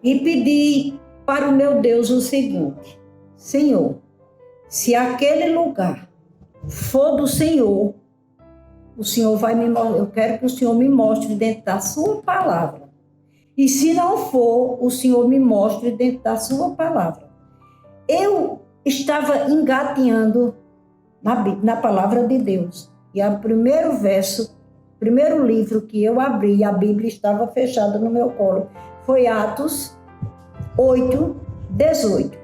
e pedi para o meu Deus o seguinte: Senhor, se aquele lugar for do Senhor, o Senhor vai me mostrar. Eu quero que o Senhor me mostre dentro da sua palavra. E se não for, o Senhor me mostre dentro da sua palavra. Eu estava engatinhando na palavra de Deus. E o primeiro verso, o primeiro livro que eu abri, a Bíblia estava fechada no meu colo, foi Atos 8, 18.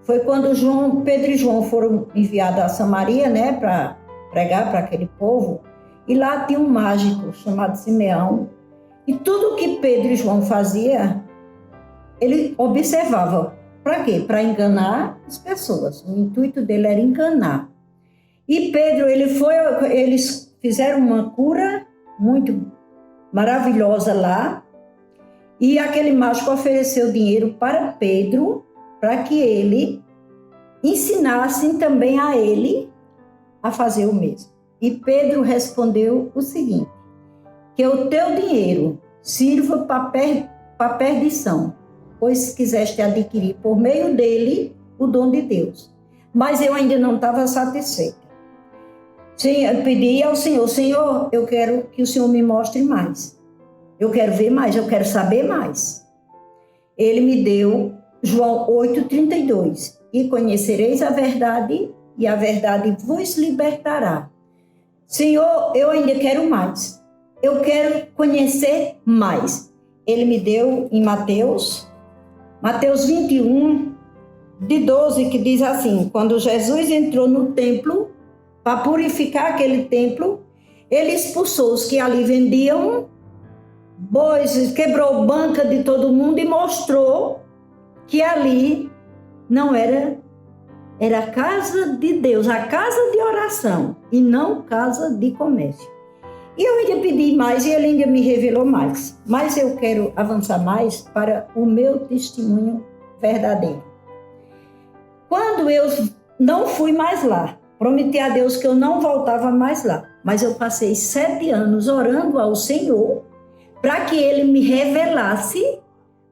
Foi quando Pedro e João foram enviados a Samaria, né, para pregar para aquele povo. E lá tinha um mágico chamado Simeão. E tudo que Pedro e João faziam, ele observava. Para quê? Para enganar as pessoas. O intuito dele era enganar. E Pedro, eles fizeram uma cura muito maravilhosa lá. E aquele mágico ofereceu dinheiro para Pedro, para que ele ensinasse também a ele a fazer o mesmo. E Pedro respondeu o seguinte: que o teu dinheiro sirva para perdição, pois quiseste adquirir por meio dele o dom de Deus. Mas eu ainda não estava satisfeita. Sim, eu pedi ao Senhor: Senhor, eu quero que o Senhor me mostre mais. Eu quero ver mais, eu quero saber mais. Ele me deu João 8,32. E conhecereis a verdade, e a verdade vos libertará. Senhor, eu ainda quero mais. Eu quero conhecer mais. Ele me deu em Mateus 21, de 12, que diz assim: quando Jesus entrou no templo, para purificar aquele templo, ele expulsou os que ali vendiam bois, quebrou banca de todo mundo e mostrou que ali não era a casa de Deus, a casa de oração, e não casa de comércio. E eu ainda pedi mais e ele ainda me revelou mais. Mas eu quero avançar mais para o meu testemunho verdadeiro. Quando eu não fui mais lá, prometi a Deus que eu não voltava mais lá, mas eu passei 7 anos orando ao Senhor para que Ele me revelasse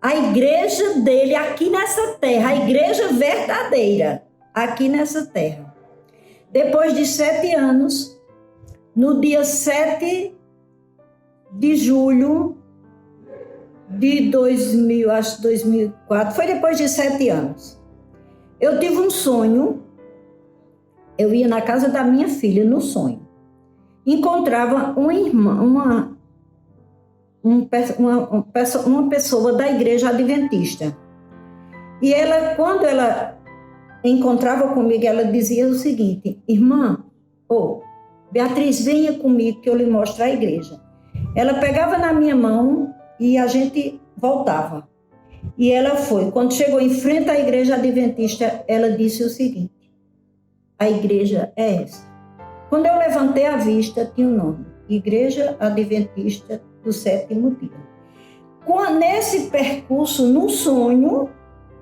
a igreja dele aqui nessa terra, a igreja verdadeira aqui nessa terra. Depois de 7 anos, no dia 7 de julho de 2004, foi depois de 7 anos, eu tive um sonho. Eu ia na casa da minha filha no sonho. Encontrava uma irmã, uma pessoa da igreja adventista. E ela, quando ela encontrava comigo, ela dizia o seguinte: irmã, Beatriz, venha comigo que eu lhe mostro a igreja. Ela pegava na minha mão e a gente voltava. E ela foi. Quando chegou em frente à igreja adventista, ela disse o seguinte: a igreja é essa. Quando eu levantei a vista, tinha o nome: Igreja Adventista do Sétimo Dia. Nesse percurso, no sonho,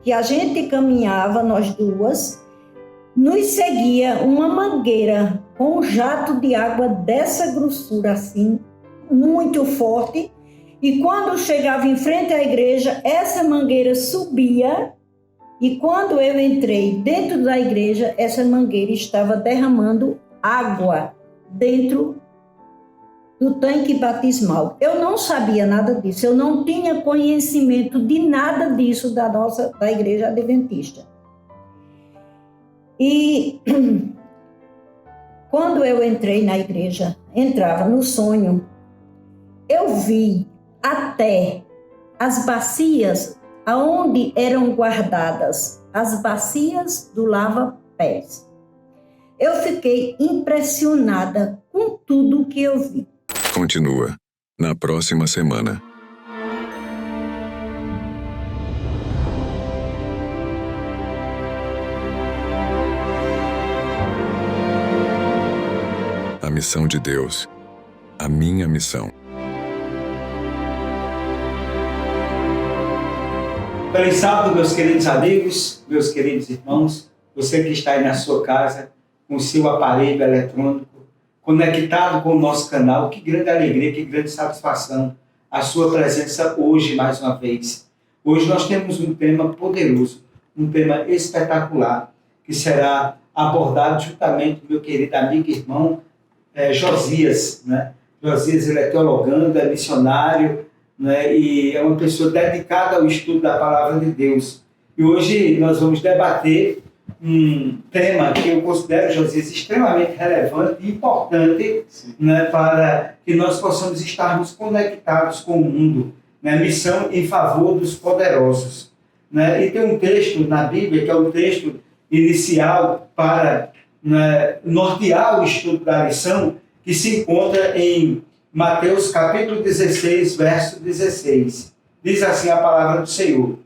que a gente caminhava, nós duas, nos seguia uma mangueira com um jato de água dessa grossura assim, muito forte. E quando chegava em frente à igreja, essa mangueira subia. E quando eu entrei dentro da igreja, essa mangueira estava derramando água dentro do tanque batismal. Eu não sabia nada disso, eu não tinha conhecimento de nada disso da igreja adventista. E quando eu entrei na igreja, entrava no sonho, eu vi até as bacias aonde eram guardadas as bacias do lava-pés. Eu fiquei impressionada com tudo que eu vi. Continua na próxima semana. A missão de Deus. A minha missão. Feliz sábado, meus queridos amigos, meus queridos irmãos, você que está aí na sua casa, com o seu aparelho eletrônico, conectado com o nosso canal, que grande alegria, que grande satisfação a sua presença hoje mais uma vez. Hoje nós temos um tema poderoso, um tema espetacular, que será abordado juntamente com meu querido amigo e irmão Josias, né? Josias, ele é teologando, é missionário, né? E é uma pessoa dedicada ao estudo da palavra de Deus. E hoje nós vamos debater um tema que eu considero, Josias, extremamente relevante e importante, né, para que nós possamos estarmos conectados com o mundo, né? Missão em favor dos poderosos, né? E tem um texto na Bíblia, que é o texto inicial para, né, nortear o estudo da lição, que se encontra em Mateus capítulo 16, verso 16. Diz assim a palavra do Senhor: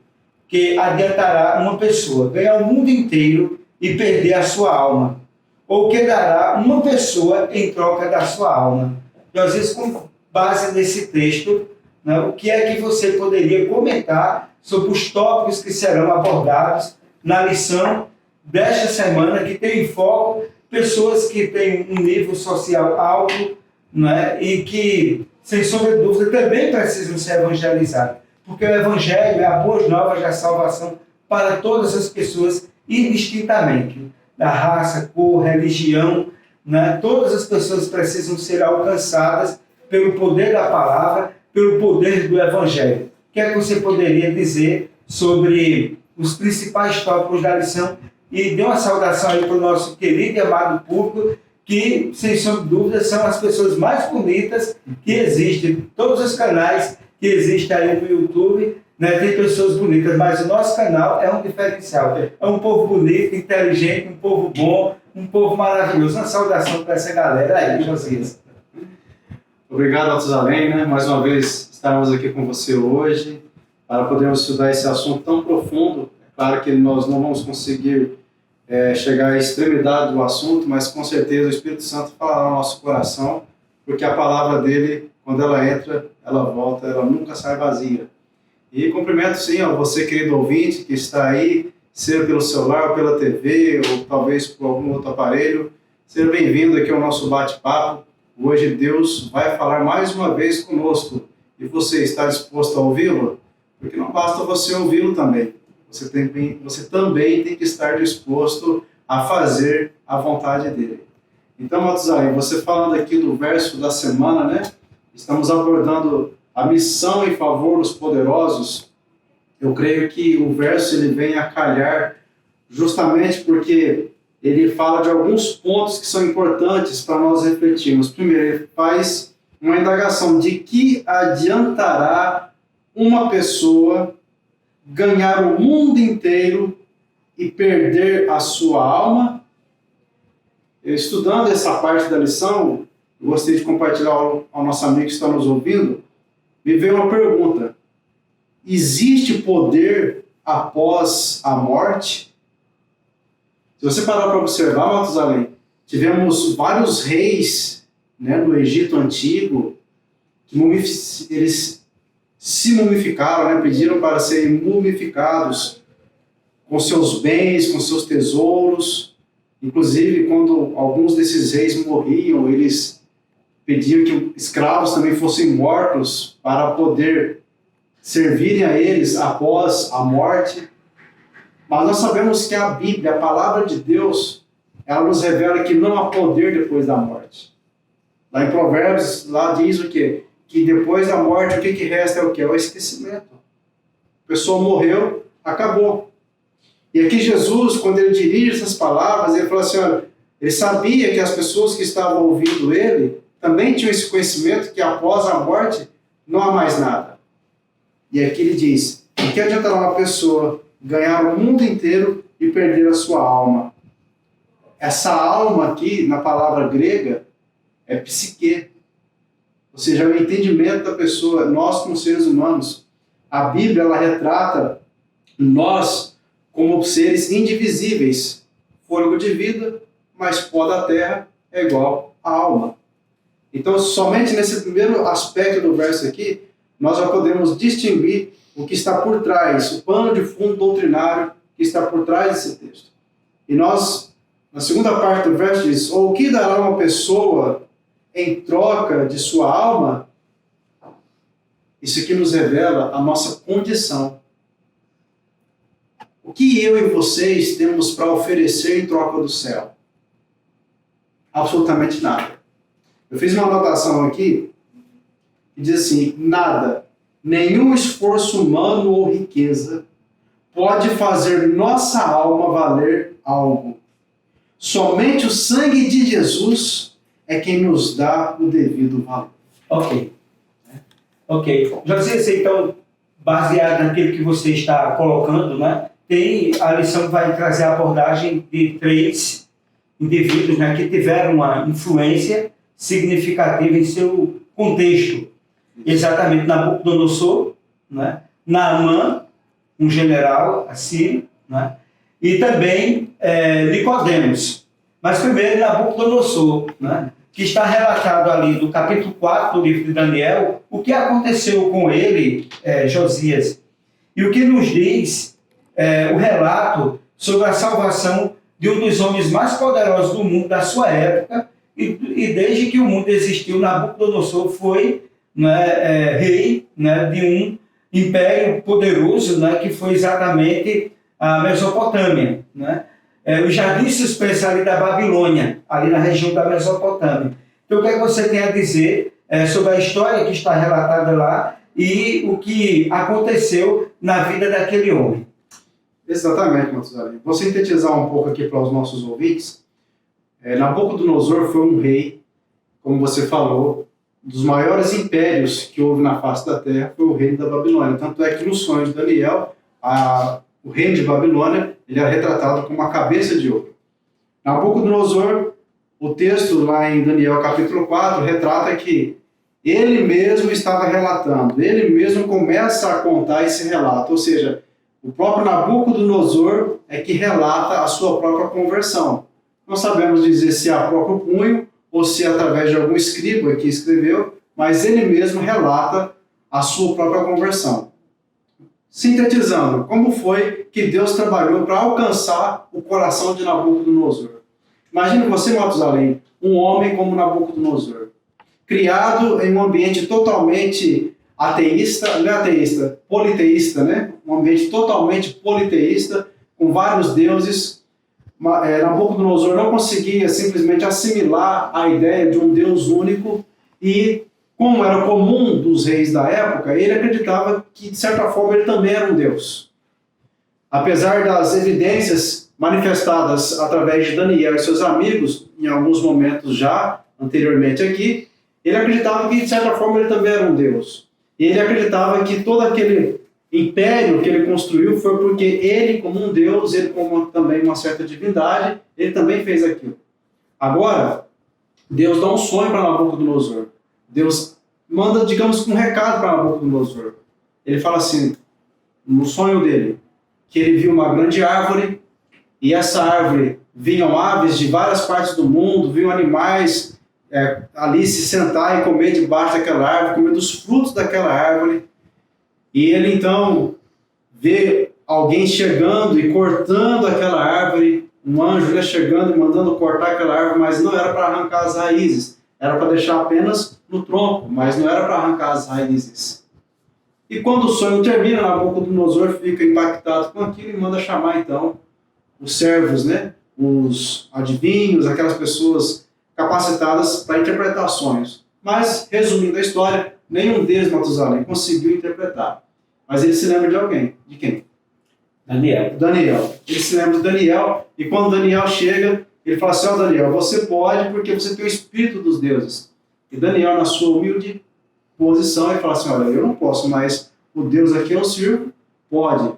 que adiantará uma pessoa ganhar o mundo inteiro e perder a sua alma? Ou que dará uma pessoa em troca da sua alma? E às vezes, com base nesse texto, né, o que é que você poderia comentar sobre os tópicos que serão abordados na lição desta semana, que tem em foco pessoas que têm um nível social alto, né, e que, sem sombra de dúvida, também precisam ser evangelizados? Porque o Evangelho é a boa nova da salvação para todas as pessoas, indistintamente, da raça, cor, religião, né? Todas as pessoas precisam ser alcançadas pelo poder da palavra, pelo poder do Evangelho. O que é que você poderia dizer sobre os principais tópicos da lição? E dê uma saudação aí para o nosso querido e amado público, que, sem sombra de dúvida, são as pessoas mais bonitas que existem. Todos os canais que existem aí no YouTube, né, tem pessoas bonitas, mas o nosso canal é um diferencial. É um povo bonito, inteligente, um povo bom, um povo maravilhoso. Uma saudação para essa galera aí, Josias. Obrigado, Matusalém, né? Mais uma vez estarmos aqui com você hoje para podermos estudar esse assunto tão profundo. É claro que nós não vamos conseguir chegar à extremidade do assunto, mas com certeza o Espírito Santo falará no nosso coração, porque a palavra dele, quando ela entra, ela volta, ela nunca sai vazia. E cumprimento sim a você, querido ouvinte, que está aí, seja pelo celular, ou pela TV, ou talvez por algum outro aparelho. Seja bem-vindo aqui ao nosso bate-papo. Hoje Deus vai falar mais uma vez conosco. E você está disposto a ouvi-lo? Porque não basta você ouvi-lo também. Você também tem que estar disposto a fazer a vontade dele. Então, Matusalém, você falando aqui do verso da semana, né? Estamos abordando a missão em favor dos poderosos. Eu creio que o verso ele vem a calhar justamente porque ele fala de alguns pontos que são importantes para nós refletirmos. Primeiro, ele faz uma indagação de que adiantará uma pessoa ganhar o mundo inteiro e perder a sua alma. Estudando essa parte da lição, eu gostaria de compartilhar ao nosso amigo que está nos ouvindo, me veio uma pergunta: existe poder após a morte? Se você parar para observar, Matusalém, tivemos vários reis, né, no Egito Antigo, que eles se mumificaram, né, pediram para serem mumificados com seus bens, com seus tesouros. Inclusive, quando alguns desses reis morriam, eles pediam que escravos também fossem mortos para poder servirem a eles após a morte. Mas nós sabemos que a Bíblia, a palavra de Deus, ela nos revela que não há poder depois da morte. Lá em Provérbios, lá diz o quê? Que depois da morte, o que resta é o quê? É o esquecimento. A pessoa morreu, acabou. E aqui Jesus, quando ele dirige essas palavras, ele fala assim, olha, ele sabia que as pessoas que estavam ouvindo ele também tinham esse conhecimento que após a morte não há mais nada. E aqui ele diz, o que adiantará uma pessoa ganhar o mundo inteiro e perder a sua alma? Essa alma aqui, na palavra grega, é psique. Ou seja, é o entendimento da pessoa, nós como seres humanos. A Bíblia, ela retrata nós como seres indivisíveis. Fôlego de vida, mais pó da terra é igual a alma. Então, somente nesse primeiro aspecto do verso aqui, nós já podemos distinguir o que está por trás, o pano de fundo doutrinário que está por trás desse texto. E nós, na segunda parte do verso, diz, ou o que dará uma pessoa em troca de sua alma? Isso aqui nos revela a nossa condição. o que eu e vocês temos para oferecer em troca do céu? Absolutamente nada. Eu fiz uma anotação aqui que diz assim: nada, nenhum esforço humano ou riqueza pode fazer nossa alma valer algo. Somente o sangue de Jesus é quem nos dá o devido valor. Ok. Josias, então, baseado naquilo que você está colocando, né, a lição que vai trazer a abordagem de 3 indivíduos, né, que tiveram uma influência significativa em seu contexto. Exatamente Nabucodonosor, né, Naamã, um general assírio, né, e também Nicodemos. Mas primeiro Nabucodonosor, né, que está relatado ali no capítulo 4 do livro de Daniel, o que aconteceu com ele, Josias, e o que nos diz o relato sobre a salvação de um dos homens mais poderosos do mundo da sua época, e desde que o mundo existiu, Nabucodonosor foi, né, rei, né, de um império poderoso, né, que foi exatamente a Mesopotâmia, né? O jardim suspenso ali da Babilônia, ali na região da Mesopotâmia. Então, o que é que você tem a dizer sobre a história que está relatada lá e o que aconteceu na vida daquele homem? Exatamente, Matusalém. Vou sintetizar um pouco aqui para os nossos ouvintes. Nabucodonosor foi um rei, como você falou, dos maiores impérios que houve na face da terra, foi o reino da Babilônia. Tanto é que no sonho de Daniel, o reino de Babilônia, ele era retratado como uma cabeça de ouro. Nabucodonosor, o texto lá em Daniel capítulo 4, retrata que ele mesmo estava relatando, ele mesmo começa a contar esse relato, ou seja, o próprio Nabucodonosor é que relata a sua própria conversão. Não sabemos dizer se é a próprio punho ou se é através de algum escriba que escreveu, mas ele mesmo relata a sua própria conversão. Sintetizando, como foi que Deus trabalhou para alcançar o coração de Nabucodonosor? Imagine você, Matusalém, um homem como Nabucodonosor, criado em um ambiente totalmente ateísta, não é ateísta, politeísta, né? Um ambiente totalmente politeísta, com vários deuses. Nabucodonosor não conseguia simplesmente assimilar a ideia de um Deus único e, como era comum dos reis da época, ele acreditava que, de certa forma, ele também era um Deus. Apesar das evidências manifestadas através de Daniel e seus amigos, em alguns momentos já anteriormente aqui, ele acreditava que, de certa forma, ele também era um Deus. E ele acreditava que todo aquele império que ele construiu foi porque ele, como um Deus, ele como também uma certa divindade, ele também fez aquilo. Agora, Deus dá um sonho para Nabucodonosor. Deus manda, digamos, um recado para Nabucodonosor. Ele fala assim, no sonho dele, que ele viu uma grande árvore, e essa árvore vinham aves de várias partes do mundo, vinham animais ali se sentar e comer debaixo daquela árvore, comer dos frutos daquela árvore. E ele então vê alguém chegando e cortando aquela árvore, um anjo chegando e mandando cortar aquela árvore, mas não era para arrancar as raízes, era para deixar apenas no tronco, mas não era para arrancar as raízes. E quando o sonho termina, Nabucodonosor fica impactado com aquilo e manda chamar então os servos, né? Os adivinhos, aquelas pessoas capacitadas para interpretar sonhos. Mas, resumindo a história, nenhum deles, Matusalém, conseguiu interpretar. Mas ele se lembra de alguém. De quem? Daniel. Ele se lembra de Daniel, e quando Daniel chega, ele fala assim, Daniel, você pode porque você tem o Espírito dos deuses. E Daniel, na sua humilde posição, ele fala assim, olha, eu não posso, mas o Deus a quem eu sirvo pode.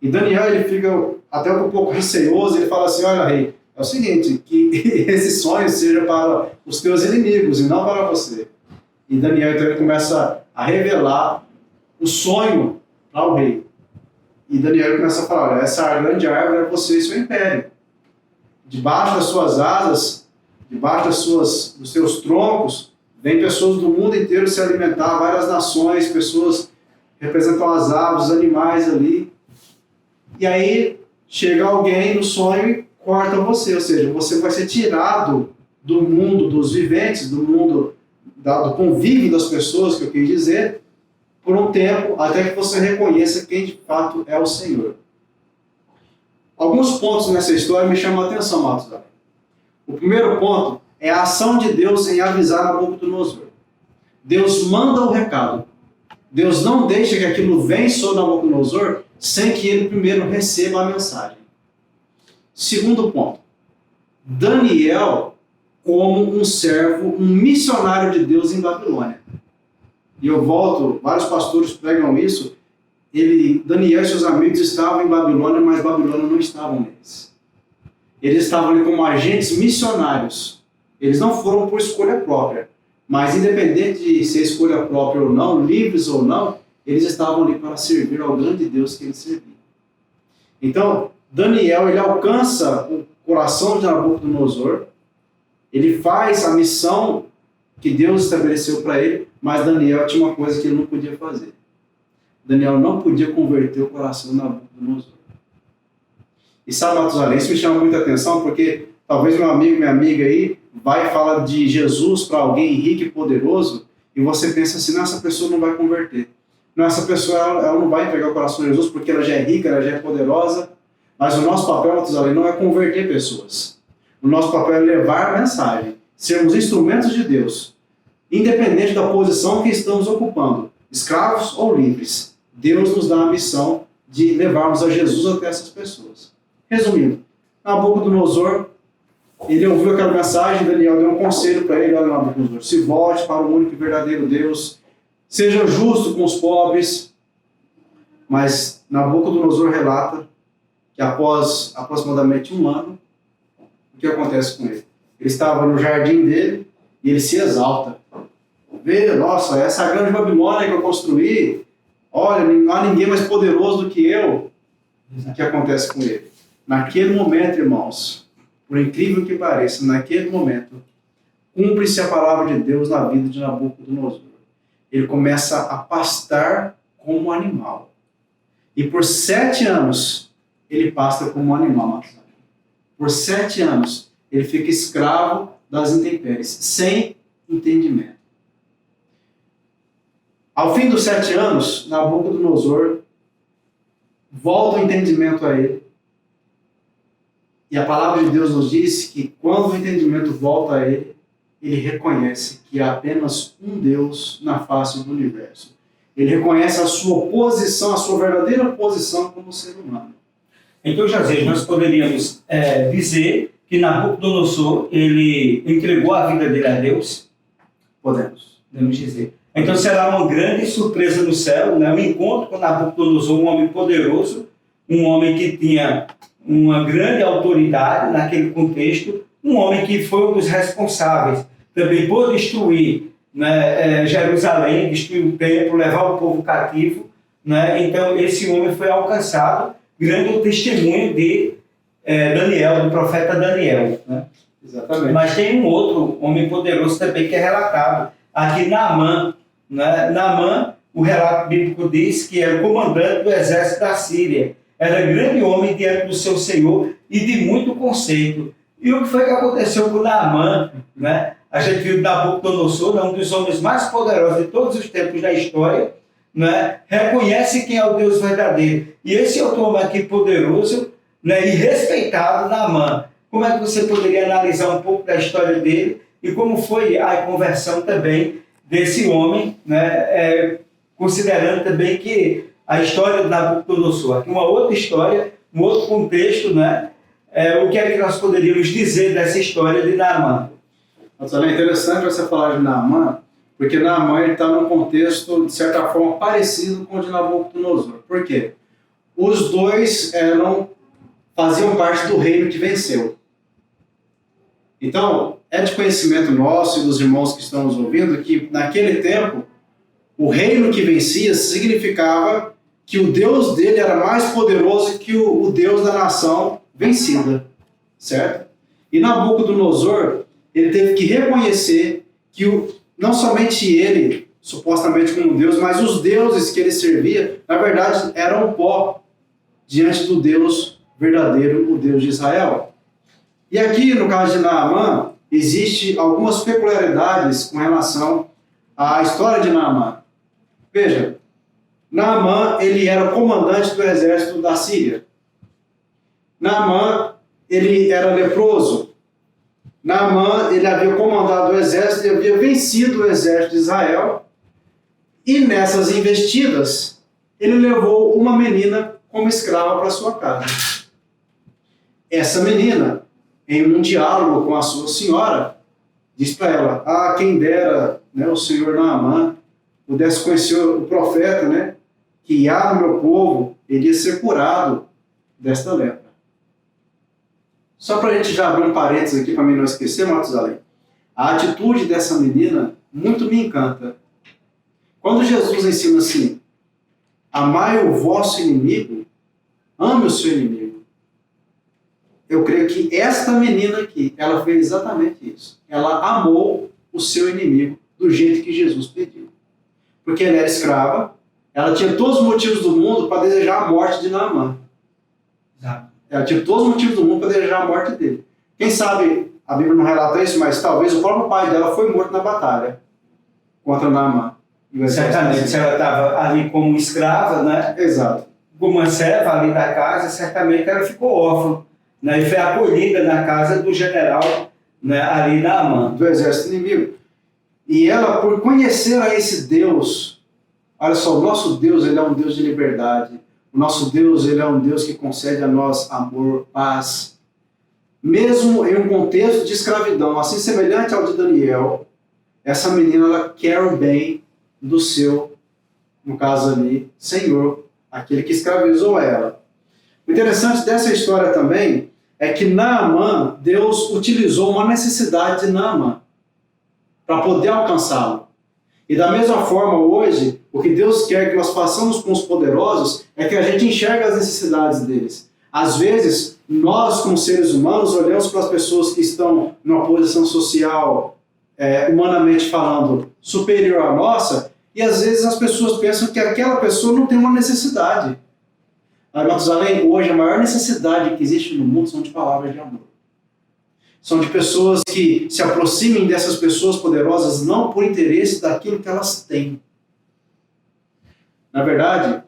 E Daniel, ele fica até um pouco receoso, ele fala assim, olha, rei, é o seguinte, que esse sonho seja para os teus inimigos e não para você. E Daniel, então, ele começa a revelar o sonho para o rei. E Daniel começa a falar, olha, essa grande árvore é você e seu império. Debaixo das suas asas, debaixo dos seus troncos, vem pessoas do mundo inteiro se alimentar, várias nações, pessoas representam as aves, os animais ali. E aí chega alguém no sonho e corta você, ou seja, você vai ser tirado do mundo dos viventes, do mundo do convívio das pessoas, que eu quis dizer, por um tempo, até que você reconheça quem de fato é o Senhor. Alguns pontos nessa história me chamam a atenção, Marcos. O primeiro ponto é a ação de Deus em avisar Nabucodonosor. Deus manda o recado. Deus não deixa que aquilo venha sobre Nabucodonosor sem que ele primeiro receba a mensagem. Segundo ponto, Daniel como um servo, um missionário de Deus em Babilônia. E eu volto, vários pastores pregam isso, Daniel e seus amigos estavam em Babilônia, mas Babilônia não estavam neles. Eles estavam ali como agentes missionários. Eles não foram por escolha própria, mas independente de ser escolha própria ou não, livres ou não, eles estavam ali para servir ao grande Deus que eles serviam. Então, Daniel, ele alcança o coração de Nabucodonosor, ele faz a missão que Deus estabeleceu para ele, mas Daniel tinha uma coisa que ele não podia fazer. Daniel não podia converter o coração de Nabucodonosor. E sabe, Matusalém, isso me chama muita atenção, porque talvez meu amigo, minha amiga aí, vai e fala de Jesus para alguém rico e poderoso, e você pensa assim, não, essa pessoa não vai converter. Não, essa pessoa ela não vai entregar o coração de Jesus porque ela já é rica, ela já é poderosa, mas o nosso papel, Matusalém, não é converter pessoas. O nosso papel é levar a mensagem, sermos instrumentos de Deus, independente da posição que estamos ocupando, escravos ou livres. Deus nos dá a missão de levarmos a Jesus até essas pessoas. Resumindo, Nabucodonosor, ele ouviu aquela mensagem, Daniel deu um conselho para ele, olha, Nabucodonosor, se volte para o único e verdadeiro Deus, seja justo com os pobres. Mas Nabucodonosor relata que após aproximadamente 1 ano, o que acontece com ele? Ele estava no jardim dele e ele se exalta. Vê, nossa, essa grande Babilônia que eu construí, olha, não há ninguém mais poderoso do que eu. O que acontece com ele? Naquele momento, irmãos, por incrível que pareça, naquele momento, cumpre-se a palavra de Deus na vida de Nabucodonosor. Ele começa a pastar como um animal. E por 7 anos, ele pasta como um animal. Por 7 anos, ele fica escravo das intempéries, sem entendimento. Ao fim dos 7 anos, Nabucodonosor volta o entendimento a ele. E a palavra de Deus nos diz que quando o entendimento volta a ele, ele reconhece que há apenas um Deus na face do universo. Ele reconhece a sua posição, a sua verdadeira posição como ser humano. Então, Josias, nós poderíamos dizer que Nabucodonosor, ele entregou a vida dele a Deus? Podemos dizer. Então será uma grande surpresa no céu, né? Um encontro com Nabucodonosor, um homem poderoso, um homem que tinha uma grande autoridade naquele contexto, um homem que foi um dos responsáveis também por destruir, né, Jerusalém, destruir o templo, levar o povo cativo, né? Então esse homem foi alcançado, grande o testemunho de Daniel, do profeta Daniel, né? Exatamente. Mas tem um outro homem poderoso também que é relatado aqui, Naamã, né? Naamã, o relato bíblico diz que era o comandante do exército da Síria, era grande homem diante do seu Senhor e de muito conceito. E o que foi que aconteceu com Naamã, né? A gente viu Nabucodonosor, um dos homens mais poderosos de todos os tempos da história, né? Reconhece quem é o Deus verdadeiro. E esse outro homem aqui poderoso, né, e respeitado, Naamã. Como é que você poderia analisar um pouco da história dele e como foi a conversão também desse homem, né, considerando também que a história de Nabucodonosor, aqui uma outra história, um outro contexto, né, o que é que nós poderíamos dizer dessa história de Naamã? É interessante você falar de Naamã, porque Naamã está num contexto, de certa forma, parecido com o de Nabucodonosor. Por quê? Os dois faziam parte do reino que venceu. Então, é de conhecimento nosso e dos irmãos que estão nos ouvindo que, naquele tempo, o reino que vencia significava que o Deus dele era mais poderoso que o Deus da nação vencida, certo? E Nabucodonosor, ele teve que reconhecer que não somente ele, supostamente como Deus, mas os deuses que ele servia, na verdade, eram pó diante do Deus verdadeiro, o Deus de Israel. E aqui, no caso de Naamã, existe algumas peculiaridades com relação à história de Naamã. Veja, Naamã, ele era o comandante do exército da Síria. Naamã, ele era leproso. Naamã, ele havia comandado o exército e havia vencido o exército de Israel. E nessas investidas, ele levou uma menina como escrava para sua casa. Essa menina, em um diálogo com a sua senhora, diz para ela: ah, quem dera, né, o senhor Naamã pudesse conhecer o profeta, né, que há no meu povo, ele ia ser curado desta lepra. Só para a gente já abrir um parênteses aqui, para mim não esquecer, Matusalém, a atitude dessa menina muito me encanta. Quando Jesus ensina assim: amai o vosso inimigo, ame o seu inimigo. Eu creio que esta menina aqui, ela fez exatamente isso. Ela amou o seu inimigo do jeito que Jesus pediu. Porque ela era escrava, ela tinha todos os motivos do mundo para desejar a morte de Naamã. Ela tinha todos os motivos do mundo para desejar a morte dele. Quem sabe, a Bíblia não relata isso, mas talvez o próprio pai dela foi morto na batalha contra Naamã. Certamente, se ela estava ali como escrava, né? Exato. Como uma serva ali da casa, certamente ela ficou órfã, né? E foi acolhida na casa do general, né, ali Naamã. Do exército inimigo. E ela, por conhecer a esse Deus, olha só, o nosso Deus, ele é um Deus de liberdade. O nosso Deus, ele é um Deus que concede a nós amor, paz. Mesmo em um contexto de escravidão, assim semelhante ao de Daniel, essa menina, ela quer o bem do seu, no caso ali, Senhor, aquele que escravizou ela. O interessante dessa história também é que Naamã, Deus utilizou uma necessidade de Naamã para poder alcançá-lo. E da mesma forma hoje, o que Deus quer que nós façamos com os poderosos é que a gente enxergue as necessidades deles. Às vezes, nós como seres humanos olhamos para as pessoas que estão numa posição social, humanamente falando, superior à nossa, e às vezes as pessoas pensam que aquela pessoa não tem uma necessidade. Mas, Matusalém, hoje a maior necessidade que existe no mundo são de palavras de amor. São de pessoas que se aproximem dessas pessoas poderosas não por interesse daquilo que elas têm. Na verdade,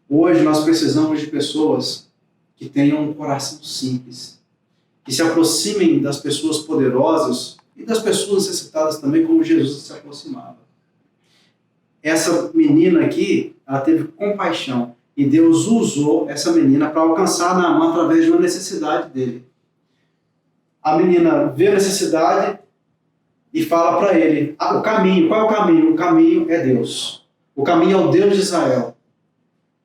hoje nós precisamos de pessoas que tenham um coração simples, que se aproximem das pessoas poderosas e das pessoas necessitadas também, como Jesus se aproximava. Essa menina aqui, ela teve compaixão e Deus usou essa menina para alcançar Naamã através de uma necessidade dele. A menina vê a necessidade e fala para ele o caminho. Qual é o caminho? O caminho é Deus. O caminho é o Deus de Israel.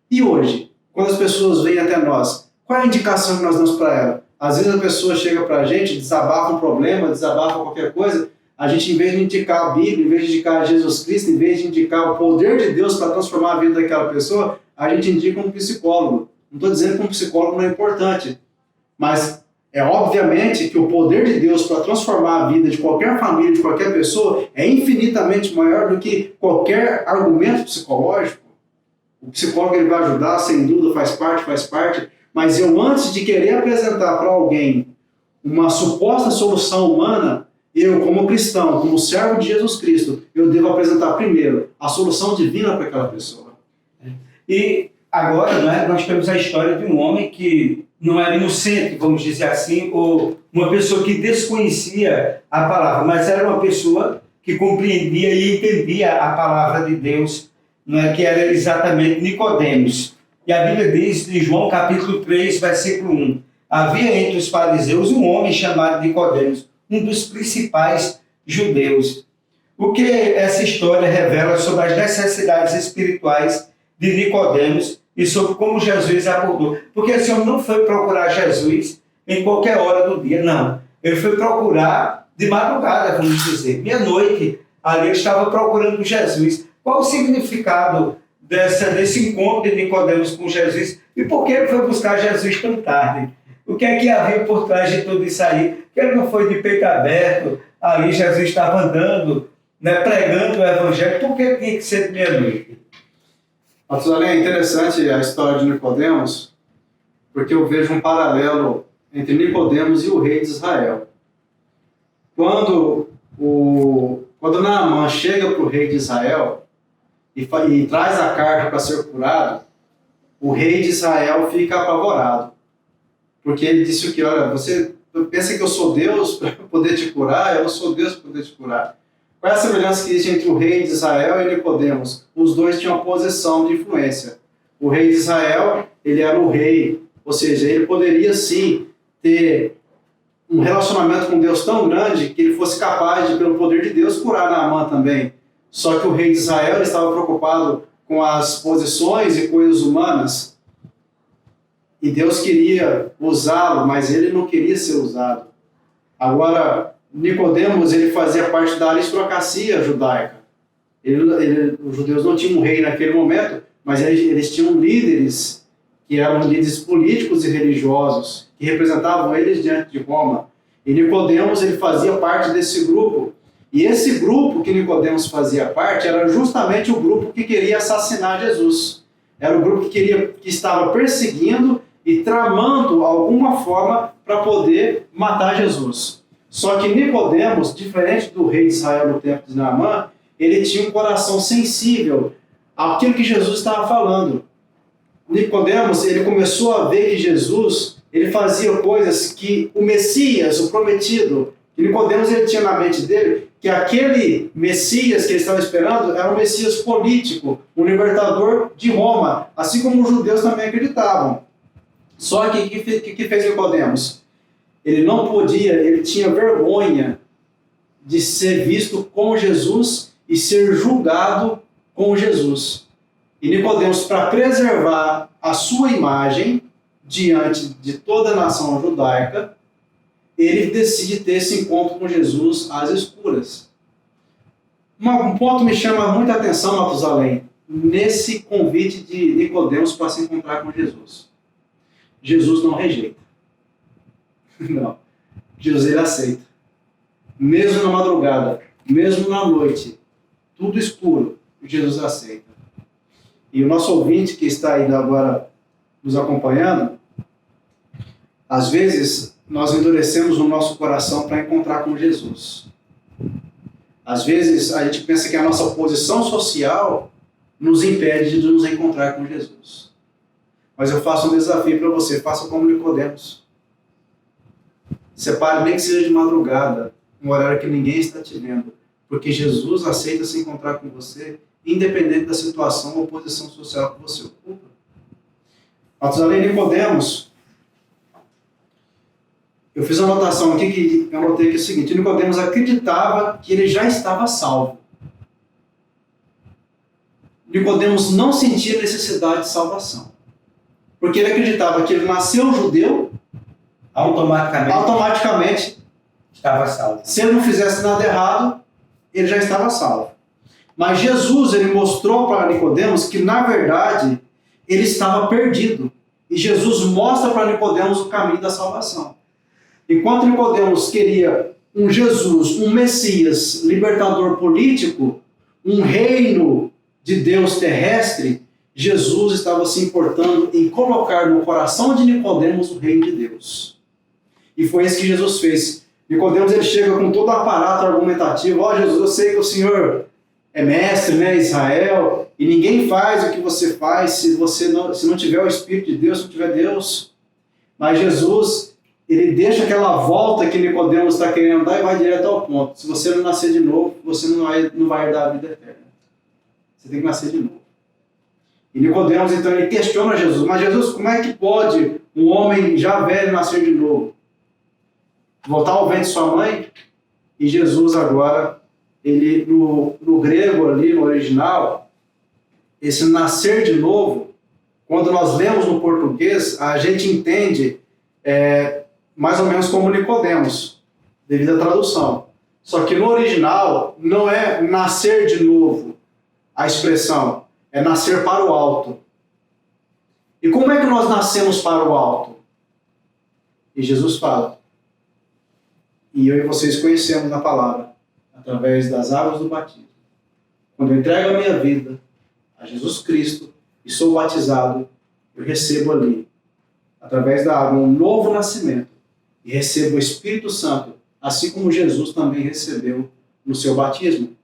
E hoje, quando as pessoas vêm até nós, qual é a indicação que nós damos para ela? Às vezes a pessoa chega para a gente, desabafa um problema, desabafa qualquer coisa, a gente, em vez de indicar a Bíblia, em vez de indicar Jesus Cristo, em vez de indicar o poder de Deus para transformar a vida daquela pessoa, a gente indica um psicólogo. Não estou dizendo que um psicólogo não é importante, mas é obviamente que o poder de Deus para transformar a vida de qualquer família, de qualquer pessoa, é infinitamente maior do que qualquer argumento psicológico. O psicólogo ele vai ajudar, sem dúvida, faz parte, mas eu, antes de querer apresentar para alguém uma suposta solução humana, eu, como cristão, como servo de Jesus Cristo, eu devo apresentar primeiro a solução divina para aquela pessoa. E agora, né, nós temos a história de um homem que não era inocente, vamos dizer assim, ou uma pessoa que desconhecia a palavra, mas era uma pessoa que compreendia e entendia a palavra de Deus, né, que era exatamente Nicodemos. E a Bíblia diz, em João capítulo 3, versículo 1, havia entre os fariseus um homem chamado Nicodemos, um dos principais judeus. O que essa história revela sobre as necessidades espirituais de Nicodemos e sobre como Jesus abordou? Porque esse homem não foi procurar Jesus em qualquer hora do dia, não. Ele foi procurar de madrugada, vamos dizer, meia-noite. Ali ele estava procurando Jesus. Qual o significado desse encontro de Nicodemos com Jesus? E por que ele foi buscar Jesus tão tarde? O que é que havia por trás de tudo isso aí? Que ele não foi de peito aberto, ali Jesus estava andando, né, pregando o evangelho. Por que tinha que ser de meia-noite? Matusalém, é interessante a história de Nicodemos, porque eu vejo um paralelo entre Nicodemos e o rei de Israel. Quando Naamã chega para o rei de Israel e traz a carta para ser curado, o rei de Israel fica apavorado. Porque ele disse o que? Olha, você pensa que eu sou Deus para poder te curar? Eu não sou Deus para poder te curar. Qual é a semelhança que existe entre o rei de Israel e Nicodemos? Os dois tinham posição de influência. O rei de Israel, ele era o rei, ou seja, ele poderia sim ter um relacionamento com Deus tão grande que ele fosse capaz de, pelo poder de Deus, curar Naamã também. Só que o rei de Israel estava preocupado com as posições e coisas humanas, e Deus queria usá-lo, mas ele não queria ser usado. Agora, Nicodemos, ele fazia parte da aristocracia judaica. Os judeus não tinham um rei naquele momento, mas eles tinham líderes que eram líderes políticos e religiosos, que representavam eles diante de Roma. E Nicodemos, ele fazia parte desse grupo. E esse grupo que Nicodemos fazia parte era justamente o grupo que queria assassinar Jesus. Era o grupo que estava perseguindo e tramando alguma forma para poder matar Jesus. Só que Nicodemos, diferente do rei de Israel no tempo de Naamã, ele tinha um coração sensível àquilo que Jesus estava falando. Nicodemos, ele começou a ver que Jesus, ele fazia coisas que o Messias, o prometido, e Nicodemos, ele tinha na mente dele que aquele Messias que ele estava esperando era um Messias político, um libertador de Roma, assim como os judeus também acreditavam. Só que o que fez Nicodemos? Ele não podia, ele tinha vergonha de ser visto com Jesus e ser julgado com Jesus. E Nicodemos, para preservar a sua imagem diante de toda a nação judaica, ele decide ter esse encontro com Jesus às escuras. Um ponto me chama muita atenção, Matusalém, nesse convite de Nicodemos para se encontrar com Jesus. Jesus não rejeita. Não. Jesus, ele aceita. Mesmo na madrugada, mesmo na noite, tudo escuro, Jesus aceita. E o nosso ouvinte que está aí agora nos acompanhando, às vezes nós endurecemos o nosso coração para encontrar com Jesus. Às vezes a gente pensa que a nossa posição social nos impede de nos encontrar com Jesus. Mas eu faço um desafio para você, faça como Nicodemos. Separe, nem que seja de madrugada, um horário que ninguém está te vendo, porque Jesus aceita se encontrar com você, independente da situação ou posição social que você ocupa. Matusalém, Nicodemos, eu fiz uma anotação aqui que eu anotei que é o seguinte: Nicodemos acreditava que ele já estava salvo. Nicodemos não sentia necessidade de salvação, porque ele acreditava que ele nasceu judeu, automaticamente estava salvo. Se ele não fizesse nada errado, ele já estava salvo. Mas Jesus, ele mostrou para Nicodemos que, na verdade, ele estava perdido. E Jesus mostra para Nicodemos o caminho da salvação. Enquanto Nicodemos queria um Jesus, um Messias, libertador político, um reino de Deus terrestre, Jesus estava se importando em colocar no coração de Nicodemos o reino de Deus. E foi isso que Jesus fez. Nicodemos, ele chega com todo o aparato argumentativo: ó, Jesus, eu sei que o Senhor é mestre, né, Israel, e ninguém faz o que você faz se não tiver o Espírito de Deus, se não tiver Deus. Mas Jesus, ele deixa aquela volta que Nicodemos está querendo dar e vai direto ao ponto. Se você não nascer de novo, você não vai herdar a vida eterna. Você tem que nascer de novo. E Nicodemos, então, ele questiona Jesus: mas Jesus, como é que pode um homem já velho nascer de novo? Voltar ao ventre de sua mãe? E Jesus agora, ele no grego ali, no original, esse nascer de novo, quando nós lemos no português, a gente entende mais ou menos como Nicodemos, devido à tradução. Só que no original não é nascer de novo a expressão, é nascer para o alto. E como é que nós nascemos para o alto? E Jesus fala: e eu e vocês conhecemos a palavra, através das águas do batismo. Quando eu entrego a minha vida a Jesus Cristo e sou batizado, eu recebo ali, através da água, um novo nascimento. E recebo o Espírito Santo, assim como Jesus também recebeu no seu batismo.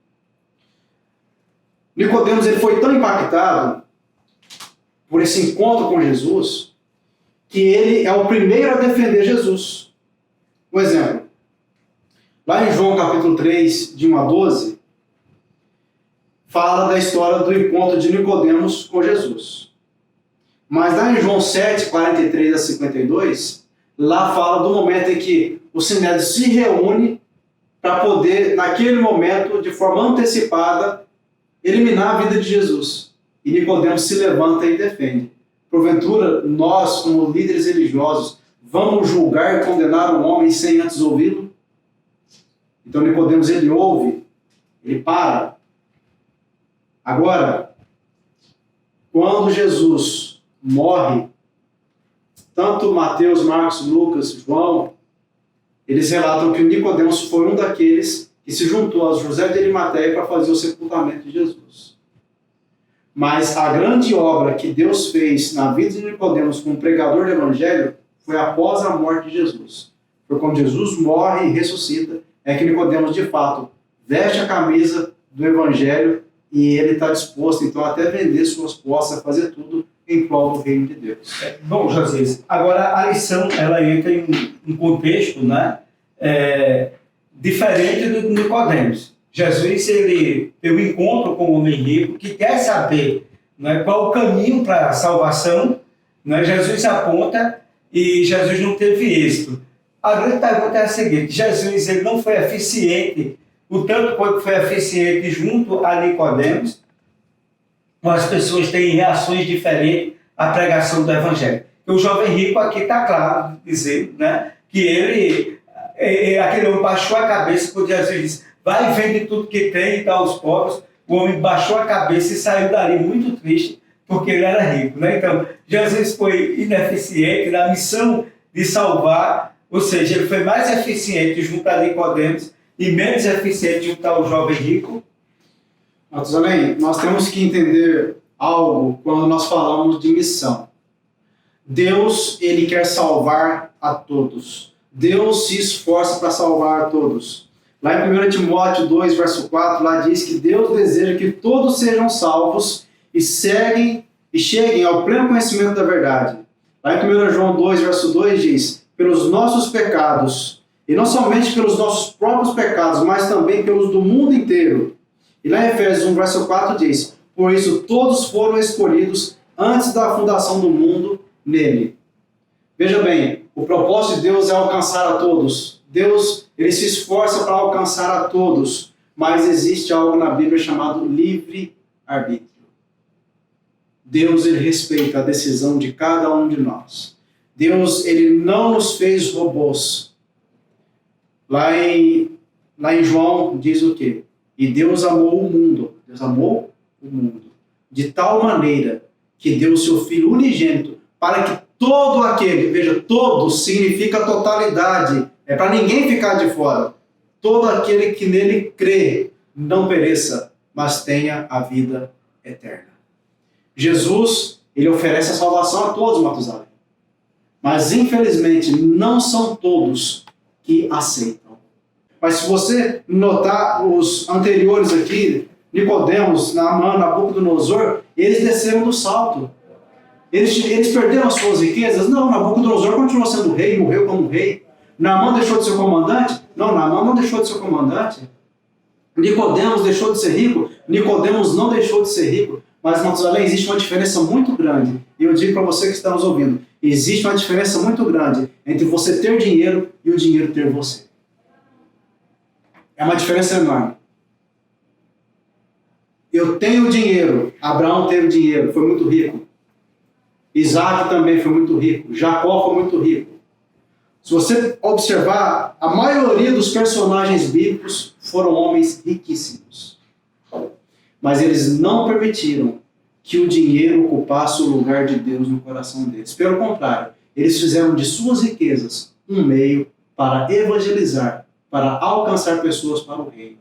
Nicodemos, ele foi tão impactado por esse encontro com Jesus, que ele é o primeiro a defender Jesus. Um exemplo. Lá em João capítulo 3, de 1 a 12, fala da história do encontro de Nicodemos com Jesus. Mas lá em João 7, 43 a 52, lá fala do momento em que o Sinédrio se reúne para poder, naquele momento, de forma antecipada, eliminar a vida de Jesus. E Nicodemos se levanta e defende. Porventura, nós, como líderes religiosos, vamos julgar e condenar um homem sem antes ouvi-lo? Então Nicodemos, ele ouve, ele para. Agora, quando Jesus morre, tanto Mateus, Marcos, Lucas, João, eles relatam que Nicodemos foi um daqueles que se juntou a José de Arimateia para fazer o sepultamento de Jesus. Mas a grande obra que Deus fez na vida de Nicodemos como pregador do Evangelho foi após a morte de Jesus. Foi quando Jesus morre e ressuscita, é que Nicodemos, de fato, veste a camisa do Evangelho e ele está disposto, então, até vender suas posses, a fazer tudo em prol do reino de Deus. Bom, Josias, agora a lição, ela entra em um contexto, né, diferente do Nicodemos. Jesus, ele tem um encontro com o homem rico que quer saber, né, qual o caminho para a salvação, né? Jesus aponta e Jesus não teve êxito. A grande pergunta é a seguinte: Jesus, ele não foi eficiente o tanto quanto foi eficiente junto a Nicodemos? As pessoas têm reações diferentes à pregação do Evangelho. O jovem rico aqui está claro dizendo, né, que ele, aquele homem baixou a cabeça quando Jesus disse: vai e vende tudo que tem e dá aos pobres. O homem baixou a cabeça e saiu dali muito triste porque ele era rico, né? Então, Jesus foi ineficiente na missão de salvar, ou seja, ele foi mais eficiente junto a Nicodemos e menos eficiente junto ao jovem rico. Matusalém, nós temos que entender algo quando nós falamos de missão. Deus, ele quer salvar a todos. Deus se esforça para salvar a todos. Lá em 1 Timóteo 2, verso 4, lá diz que Deus deseja que todos sejam salvos e cheguem ao pleno conhecimento da verdade. Lá em 1 João 2, verso 2 diz: pelos nossos pecados, e não somente pelos nossos próprios pecados, mas também pelos do mundo inteiro. E lá em Efésios 1, verso 4 diz: por isso todos foram escolhidos antes da fundação do mundo nele. Veja bem, o propósito de Deus é alcançar a todos. Deus, ele se esforça para alcançar a todos, mas existe algo na Bíblia chamado livre-arbítrio. Deus, ele respeita a decisão de cada um de nós. Deus, ele não nos fez robôs. Lá em João diz o quê? E Deus amou o mundo. Deus amou o mundo de tal maneira que deu o seu Filho unigênito para que todo aquele, veja, todo significa totalidade, é para ninguém ficar de fora. Todo aquele que nele crê não pereça, mas tenha a vida eterna. Jesus, ele oferece a salvação a todos, Matusalém. Mas, infelizmente, não são todos que aceitam. Mas se você notar os anteriores aqui, Nicodemos, Naamã, Nabucodonosor, eles desceram do salto. Eles perderam as suas riquezas? Não, Nabucodonosor continuou sendo rei, morreu como rei. Naamã deixou de ser comandante? Não, Naamã não deixou de ser comandante. Nicodemos deixou de ser rico? Nicodemos não deixou de ser rico. Mas, Matusalém, existe uma diferença muito grande. E eu digo para você que está nos ouvindo, existe uma diferença muito grande entre você ter dinheiro e o dinheiro ter você. É uma diferença enorme. Eu tenho dinheiro. Abraão teve dinheiro, foi muito rico. Isaac também foi muito rico. Jacó foi muito rico. Se você observar, a maioria dos personagens bíblicos foram homens riquíssimos. Mas eles não permitiram que o dinheiro ocupasse o lugar de Deus no coração deles. Pelo contrário, eles fizeram de suas riquezas um meio para evangelizar, para alcançar pessoas para o reino.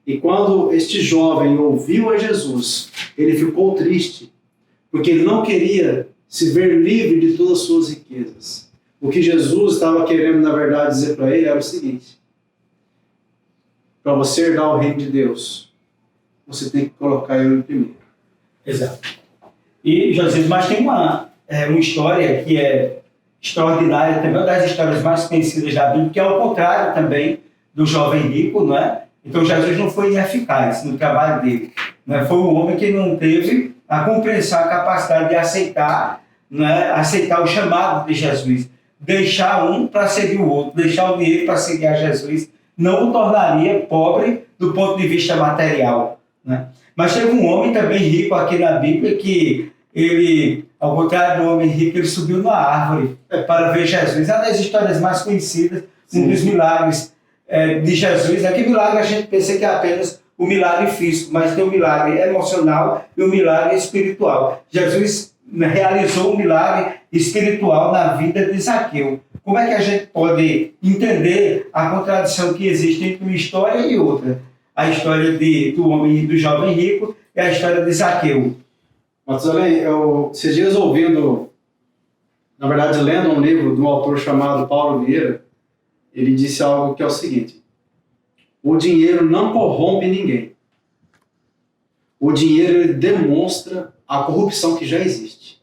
E quando este jovem ouviu a Jesus, ele ficou triste, porque ele não queria se ver livre de todas as suas riquezas. O que Jesus estava querendo, na verdade, dizer para ele era o seguinte: para você herdar o reino de Deus, você tem que colocar ele em primeiro. Exato. E, Jesus, mas tem uma história que é extraordinária, também uma das histórias mais conhecidas da Bíblia, que é o contrário também do jovem rico, não é? Então Jesus não foi ineficaz no trabalho dele, não é? Foi o homem que não teve a compreensão, a capacidade de aceitar, não é? Aceitar o chamado de Jesus, deixar um para seguir o outro, deixar o dinheiro para seguir a Jesus, não o tornaria pobre do ponto de vista material, né? Mas teve um homem também rico aqui na Bíblia que ele, ao contrário do homem rico, ele subiu numa árvore para ver Jesus. É uma das histórias mais conhecidas, um dos milagres de Jesus. Que milagre a gente pensa que é apenas o milagre físico, mas tem o milagre emocional e o milagre espiritual. Jesus realizou um milagre espiritual na vida de Zaqueu. Como é que a gente pode entender a contradição que existe entre uma história e outra? A história do homem, do jovem rico, e a história de Zaqueu. Matusalém, esses dias ouvindo, na verdade lendo um livro de um autor chamado Paulo Vieira, ele disse algo que é o seguinte: o dinheiro não corrompe ninguém. O dinheiro ele demonstra a corrupção que já existe.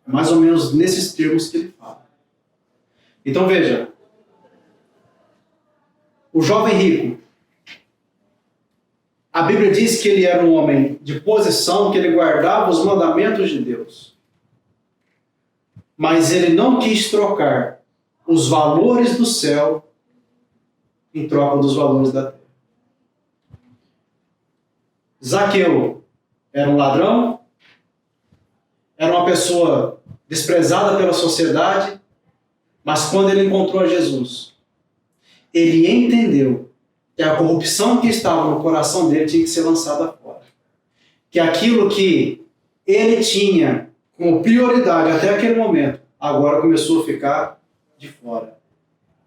É mais ou menos nesses termos que ele fala. Então veja, o jovem rico, a Bíblia diz que ele era um homem de posição, que ele guardava os mandamentos de Deus. Mas ele não quis trocar os valores do céu em troca dos valores da terra. Zaqueu era um ladrão, era uma pessoa desprezada pela sociedade, mas quando ele encontrou a Jesus, ele entendeu que a corrupção que estava no coração dele tinha que ser lançada fora. Que aquilo que ele tinha como prioridade até aquele momento, agora começou a ficar de fora.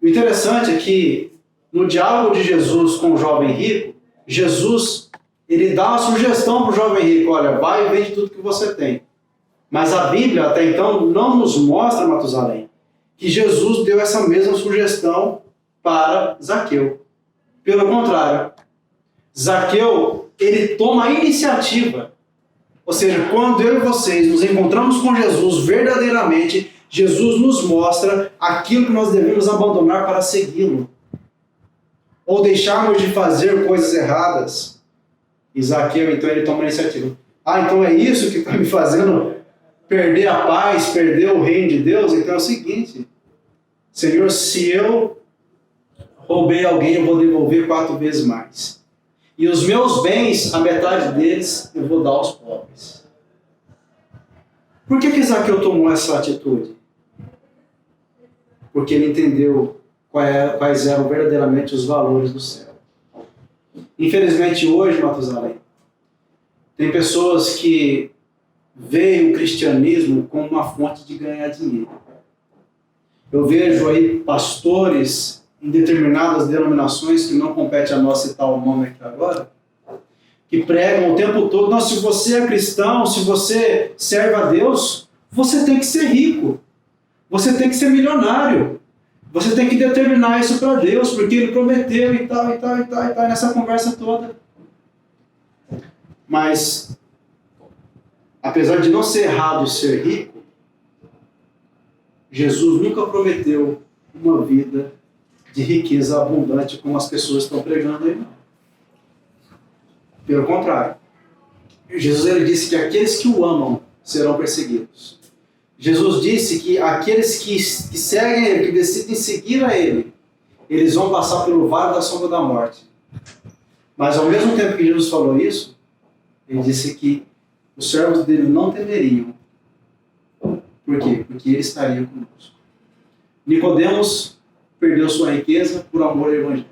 O interessante é que no diálogo de Jesus com o jovem rico, Jesus ele dá uma sugestão para o jovem rico: olha, vai e vende tudo que você tem. Mas a Bíblia até então não nos mostra, Matusalém, que Jesus deu essa mesma sugestão para Zaqueu. Pelo contrário, Zaqueu, ele toma a iniciativa. Ou seja, quando eu e vocês nos encontramos com Jesus verdadeiramente, Jesus nos mostra aquilo que nós devemos abandonar para segui-lo. Ou deixarmos de fazer coisas erradas. E Zaqueu, então, ele toma a iniciativa. Então é isso que está me fazendo perder a paz, perder o reino de Deus? Então é o seguinte: Senhor, se eu roubei alguém, eu vou devolver 4 vezes mais. E os meus bens, a metade deles, eu vou dar aos pobres. Por que Zaqueu tomou essa atitude? Porque ele entendeu quais eram verdadeiramente os valores do céu. Infelizmente hoje, Matusalém, tem pessoas que veem o cristianismo como uma fonte de ganhar dinheiro. Eu vejo aí pastores em determinadas denominações, que não compete a nós citar o nome aqui agora, que pregam o tempo todo: não, se você é cristão, se você serve a Deus, você tem que ser rico, você tem que ser milionário, você tem que determinar isso para Deus, porque Ele prometeu e tal, nessa conversa toda. Mas, apesar de não ser errado ser rico, Jesus nunca prometeu uma vida de riqueza abundante como as pessoas estão pregando aí, não. Pelo contrário, Jesus ele disse que aqueles que o amam serão perseguidos. Jesus disse que aqueles que seguem Ele, que decidem seguir a Ele, eles vão passar pelo vale da sombra da morte. Mas ao mesmo tempo que Jesus falou isso, Ele disse que os servos dele não temeriam. Por quê? Porque Ele estaria conosco. Nicodemos perdeu sua riqueza por amor ao Evangelho.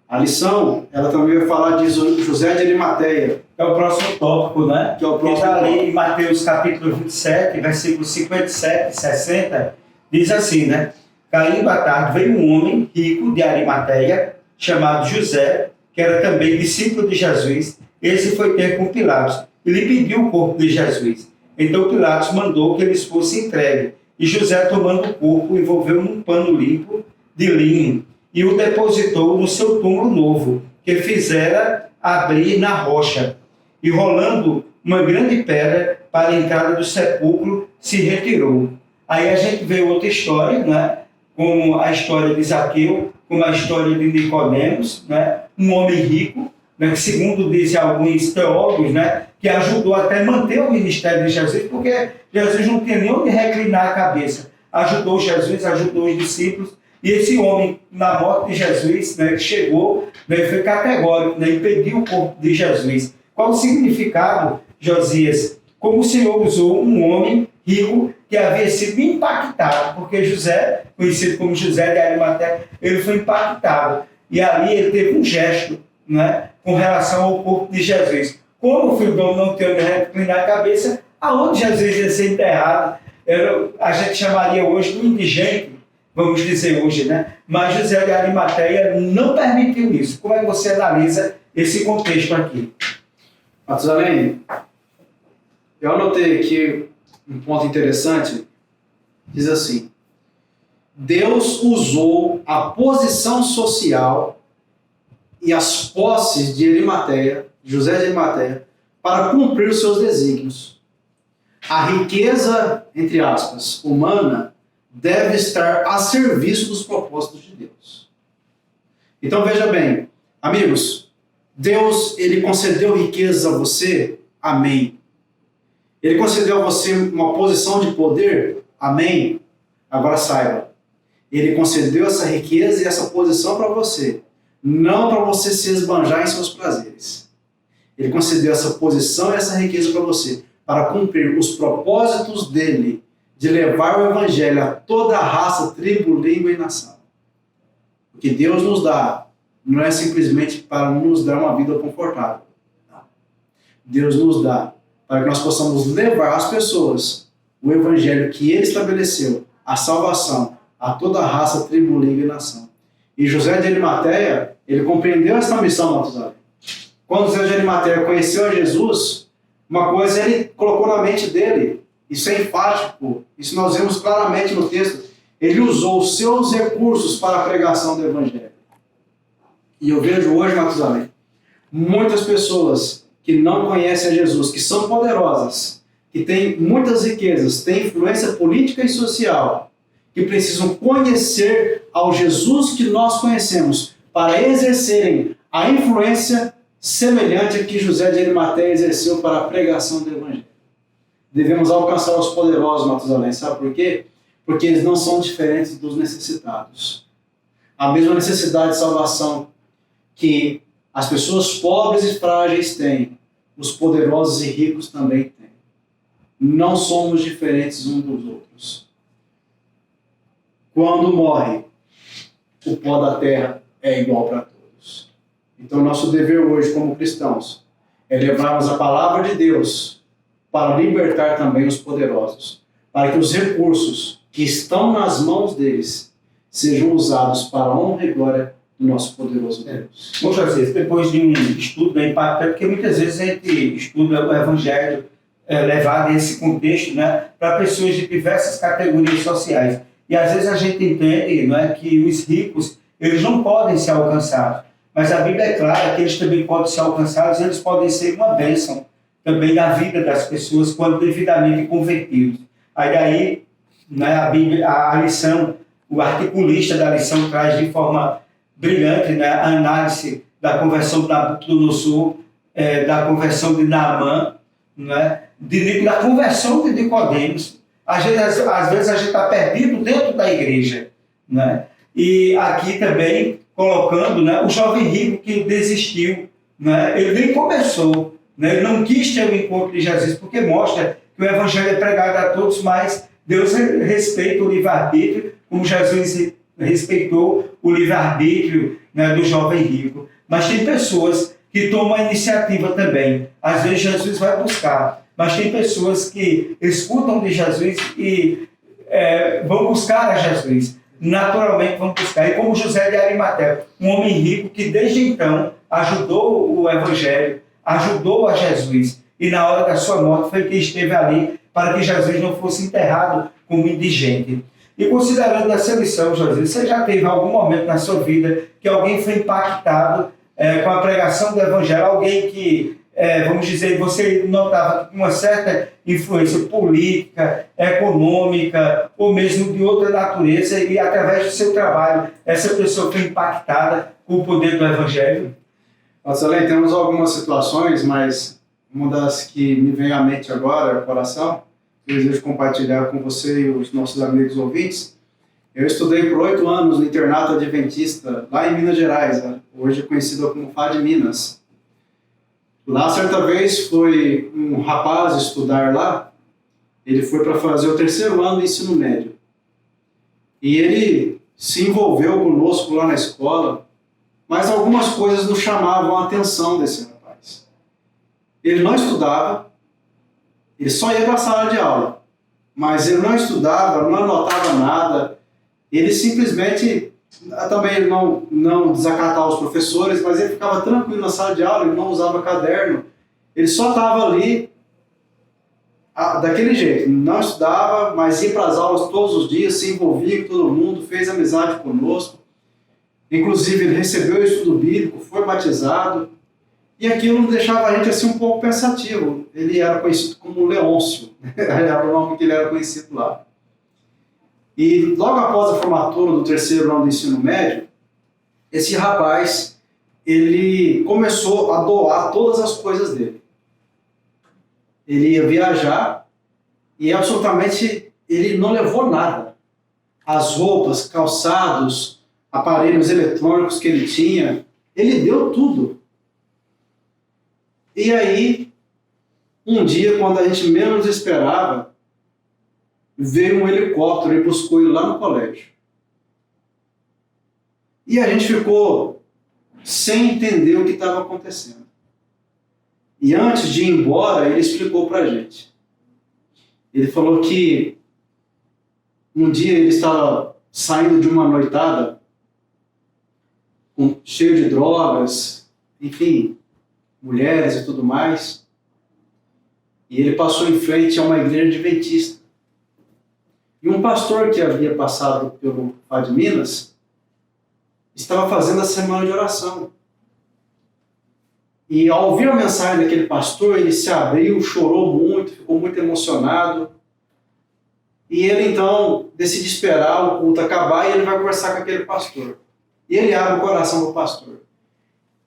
A lição, ela também vai falar de José de Arimateia. É o próximo tópico, né? Que é o próximo está ali tópico. em Mateus capítulo 27, versículos 57 e 60, diz assim, né? Caindo à tarde, veio um homem rico de Arimateia, chamado José, que era também discípulo de Jesus. Esse foi ter com Pilatos e lhe pediu o corpo de Jesus. Então Pilatos mandou que eles fossem entregues. E José, tomando o corpo, envolveu num pano limpo de linho e o depositou no seu túmulo novo, que fizera abrir na rocha. e rolando uma grande pedra para a entrada do sepulcro, se retirou. Aí a gente vê outra história, né? Como a história de Zaqueu, como a história de Nicodemos, né? Um homem rico, né? Que segundo dizem alguns teólogos, né? Que ajudou até a manter o ministério de Jesus, porque Jesus não tinha nem onde reclinar a cabeça. Ajudou Jesus, ajudou os discípulos, e esse homem, na morte de Jesus, né, que chegou, né, foi categórico, né, impediu o corpo de Jesus. Qual o significado, Josias? Como o Senhor usou um homem rico que havia sido impactado, porque José, conhecido como José de Arimateia, ele foi impactado. E ali ele teve um gesto, né, com relação ao corpo de Jesus. Como o filho do homem não tem onde reclinar a cabeça, aonde Jesus ia ser enterrado? A gente chamaria hoje do indigente, vamos dizer hoje, né? Mas José de Arimateia não permitiu isso. Como é que você analisa esse contexto aqui? Matusalém, eu anotei aqui um ponto interessante, diz assim: Deus usou a posição social e as posses de Arimateia, José de Arimateia, para cumprir os seus desígnios. A riqueza, entre aspas, humana, deve estar a serviço dos propósitos de Deus. Então veja bem, amigos, Deus, ele concedeu riquezas a você? Amém. Ele concedeu a você uma posição de poder? Amém. Agora saiba, ele concedeu essa riqueza e essa posição para você, não para você se esbanjar em seus prazeres. Ele concedeu essa posição e essa riqueza para você, para cumprir os propósitos dele, de levar o evangelho a toda a raça, tribo, língua e nação. O que Deus nos dá não é simplesmente para nos dar uma vida confortável. Não. Deus nos dá para que nós possamos levar às pessoas o evangelho que ele estabeleceu, a salvação a toda a raça, tribo, língua e nação. E José de Arimateia, ele compreendeu essa missão, Matusalém. Quando José de Arimateia conheceu a Jesus, uma coisa ele colocou na mente dele. Isso é enfático, isso nós vemos claramente no texto. Ele usou os seus recursos para a pregação do evangelho. E eu vejo hoje, Matusalém, muitas pessoas que não conhecem a Jesus, que são poderosas, que têm muitas riquezas, têm influência política e social, que precisam conhecer ao Jesus que nós conhecemos para exercerem a influência semelhante a que José de Arimateia exerceu para a pregação do evangelho. Devemos alcançar os poderosos, Matusalém. Sabe por quê? Porque eles não são diferentes dos necessitados. A mesma necessidade de salvação que as pessoas pobres e frágeis têm, os poderosos e ricos também têm. Não somos diferentes uns dos outros. Quando morre, o pó da terra é igual para todos. Então, nosso dever hoje, como cristãos, é levarmos a palavra de Deus para libertar também os poderosos, para que os recursos que estão nas mãos deles sejam usados para a honra e glória do nosso poderoso Deus. Bom, José, depois de um estudo da impactante, porque muitas vezes a gente estuda o evangelho levado a esse contexto, né, para pessoas de diversas categorias sociais. E às vezes a gente entende, não é, que os ricos eles não podem ser alcançados, mas a Bíblia é clara que eles também podem ser alcançados, eles podem ser uma bênção também na vida das pessoas quando devidamente convertidos. Aí daí, né, a Bíblia, a lição, o articulista da lição traz de forma brilhante, né, a análise da conversão de Nabucodonosor, da conversão de Naamã, né, da conversão de Nicodemos. Às vezes a gente está perdido dentro da igreja, né? E aqui também colocando, né, o jovem rico que desistiu, né? Ele nem começou, né? Ele não quis ter o encontro de Jesus, porque mostra que o evangelho é pregado a todos, mas Deus respeita o livre-arbítrio, como Jesus respeitou o livre-arbítrio, né, do jovem rico. Mas tem pessoas que tomam a iniciativa também. Às vezes Jesus vai buscar, mas tem pessoas que escutam de Jesus e vão buscar a Jesus. Naturalmente vão buscar. E como José de Arimateia, um homem rico que desde então ajudou o evangelho, ajudou a Jesus. E na hora da sua morte foi que esteve ali para que Jesus não fosse enterrado como indigente. E considerando essa lição, Jesus, você já teve algum momento na sua vida que alguém foi impactado com a pregação do evangelho, alguém que vamos dizer, você notava uma certa influência política, econômica, ou mesmo de outra natureza, e através do seu trabalho, essa pessoa foi impactada com o poder do Evangelho? Marcelém, temos algumas situações, mas uma das que me vem à mente agora, ao coração, que eu desejo compartilhar com você e os nossos amigos ouvintes. Eu estudei por 8 anos no internato adventista, lá em Minas Gerais, né? Hoje conhecido como FAD Minas. Lá, certa vez, foi um rapaz estudar lá, ele foi para fazer o 3º ano do ensino médio. E ele se envolveu conosco lá na escola, mas algumas coisas nos chamavam a atenção desse rapaz. Ele não estudava, ele só ia para a sala de aula, mas ele não estudava, não anotava nada, ele simplesmente, também ele não desacatava os professores, mas ele ficava tranquilo na sala de aula, ele não usava caderno, ele só estava ali daquele jeito, não estudava, mas ia para as aulas todos os dias, se envolvia com todo mundo, fez amizade conosco. Inclusive, ele recebeu o estudo bíblico, foi batizado, e aquilo deixava a gente assim um pouco pensativo. Ele era conhecido como Leôncio, era o nome que ele era conhecido lá. E logo após a formatura do 3º ano do ensino médio, esse rapaz, ele começou a doar todas as coisas dele. Ele ia viajar e absolutamente ele não levou nada. As roupas, calçados, aparelhos eletrônicos que ele tinha, ele deu tudo. E aí, um dia, quando a gente menos esperava, veio um helicóptero e buscou ele lá no colégio. E a gente ficou sem entender o que estava acontecendo. E antes de ir embora, ele explicou para a gente. Ele falou que um dia ele estava saindo de uma noitada cheio de drogas, enfim, mulheres e tudo mais. E ele passou em frente a uma igreja adventista. E um pastor que havia passado pelo FAD Minas estava fazendo a semana de oração. E ao ouvir a mensagem daquele pastor, ele se abriu, chorou muito, ficou muito emocionado. E ele então decide esperar o culto acabar e ele vai conversar com aquele pastor. E ele abre o coração do pastor.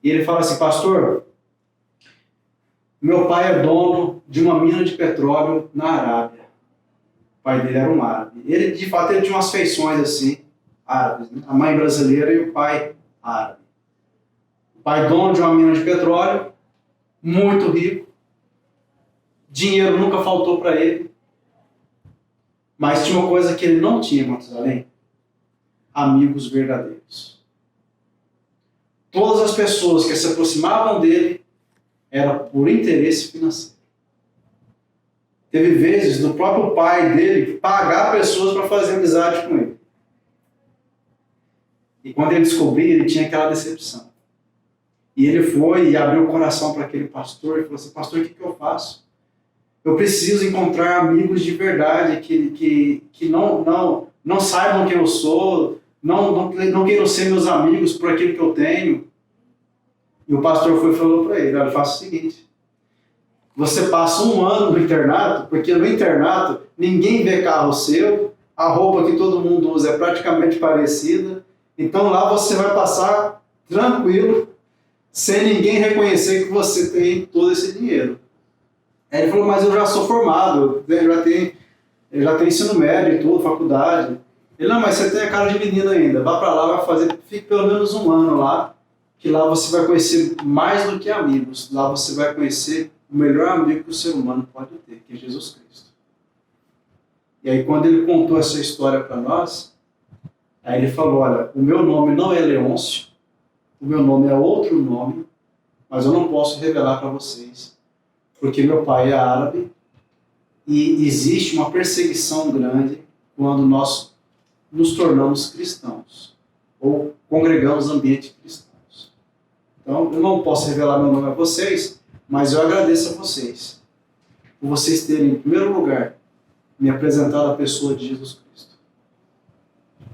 E ele fala assim: pastor, meu pai é dono de uma mina de petróleo na Arábia. O pai dele era um árabe. Ele, de fato, ele tinha umas feições assim, árabes, né? A mãe brasileira e o pai árabe. O pai dono de uma mina de petróleo, muito rico. Dinheiro nunca faltou para ele. Mas tinha uma coisa que ele não tinha, Matusalém: amigos verdadeiros. Todas as pessoas que se aproximavam dele era por interesse financeiro. Teve vezes do próprio pai dele pagar pessoas para fazer amizade com ele. E quando ele descobriu, ele tinha aquela decepção. E ele foi e abriu o coração para aquele pastor e falou assim: pastor, o que eu faço? Eu preciso encontrar amigos de verdade que não saibam quem eu sou, não queiram ser meus amigos por aquilo que eu tenho. E o pastor foi e falou para ele: olha, faça o seguinte, você passa 1 ano no internato, porque no internato ninguém vê carro seu, a roupa que todo mundo usa é praticamente parecida, então lá você vai passar tranquilo, sem ninguém reconhecer que você tem todo esse dinheiro. Aí ele falou: mas eu já sou formado, eu já tenho ensino médio e tudo, faculdade. Ele: não, mas você tem a cara de menino ainda, vá para lá, fique pelo menos 1 ano lá, que lá você vai conhecer mais do que amigos, lá você vai conhecer o melhor amigo que o ser humano pode ter, que é Jesus Cristo. E aí quando ele contou essa história para nós, aí ele falou: olha, o meu nome não é Leôncio, o meu nome é outro nome, mas eu não posso revelar para vocês, porque meu pai é árabe e existe uma perseguição grande quando nós nos tornamos cristãos ou congregamos ambiente cristãos. Então, eu não posso revelar meu nome a vocês, mas eu agradeço a vocês por vocês terem, em primeiro lugar, me apresentado a pessoa de Jesus Cristo.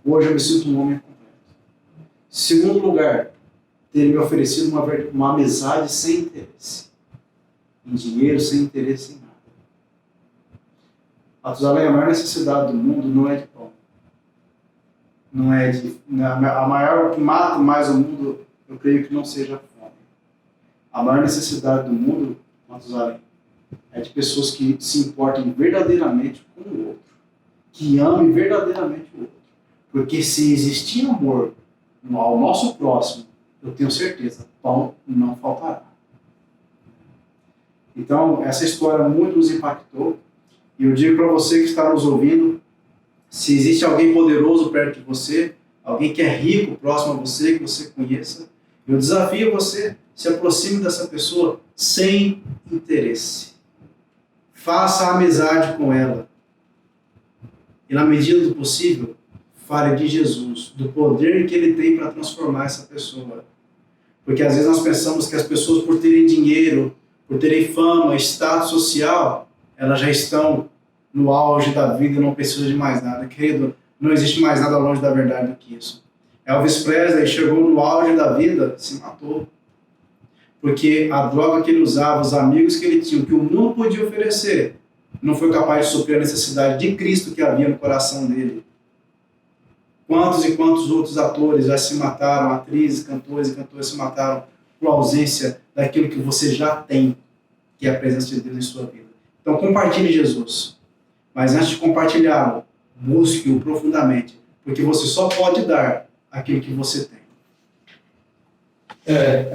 Hoje eu me sinto um homem completo. Em segundo lugar, terem me oferecido uma amizade sem interesse. em dinheiro, sem interesse em nada. Matusalém, a maior necessidade do mundo não é de pão. Não é de... A maior que mata mais o mundo, eu creio que não seja a fome. A maior necessidade do mundo, Matusalém, é de pessoas que se importem verdadeiramente com o outro. Que amem verdadeiramente o outro. Porque se existir amor ao nosso próximo, eu tenho certeza, pão não faltará. Então, essa história muito nos impactou. E eu digo para você que está nos ouvindo, se existe alguém poderoso perto de você, alguém que é rico próximo a você, que você conheça, eu desafio você, se aproxime dessa pessoa sem interesse. Faça amizade com ela. E na medida do possível, fale de Jesus, do poder que Ele tem para transformar essa pessoa. Porque às vezes nós pensamos que as pessoas, por terem dinheiro, por terem fama, status social, elas já estão no auge da vida e não precisam de mais nada. Querido, não existe mais nada longe da verdade do que isso. Elvis Presley chegou no auge da vida, se matou. Porque a droga que ele usava, os amigos que ele tinha, o que o mundo podia oferecer, não foi capaz de suprir a necessidade de Cristo que havia no coração dele. Quantos e quantos outros atores já se mataram, atrizes, cantores e cantoras se mataram por ausência daquilo que você já tem, que é a presença de Deus em sua vida. Então compartilhe Jesus, mas antes de compartilhá-lo, busque-o profundamente, porque você só pode dar aquilo que você tem.